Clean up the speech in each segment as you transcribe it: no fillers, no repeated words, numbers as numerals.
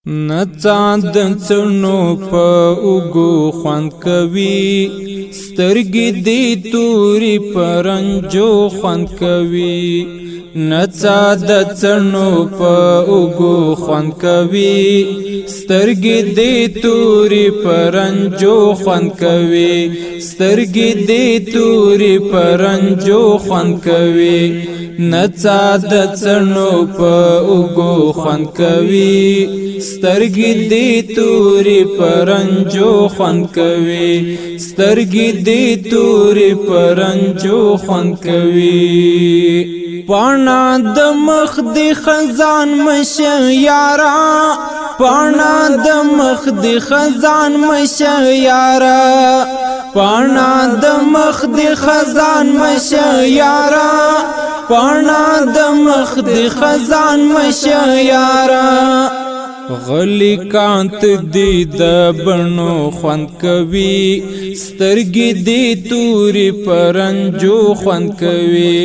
نڅا د څڼو په اوږو خوند کوي، سترګې دې تورې په رنجو خوند کوي. نڅا د څڼو په اوږو خوند کوي، سترګې دې تورې په رنجو خوند کوي. سترګې دې تورې په رنجو خوند کوي. نڅا د څڼو په اوږو خوند کوي، سترګې دې تورې په رنجو خوند کوي. سترګې دې تورې په رنجو خوند کوي. پانا د مخ د خزان مشه یارا، پانا د مخ د خزان مشه یارا، پانا د مخ د خزان مشه یارا، پانا د مخ د خزان مشه یارا. غلی کانت دی د بڼو خوند کوي، سترګې دې تورې په رنجو خوند کوي.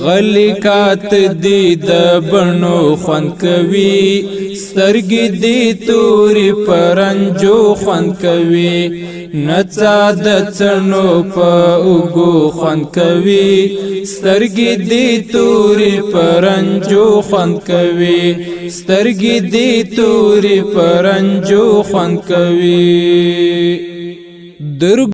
غلی کانت دی د بڼو خوند کوي، سترګې دې تورې په رنجو خوند کوي. نڅا د څڼو په اوږو خوند کوي، سترګې دې تورې په رنجو خوند کوي. سترګې دې تورې په رنجو خوند کوي.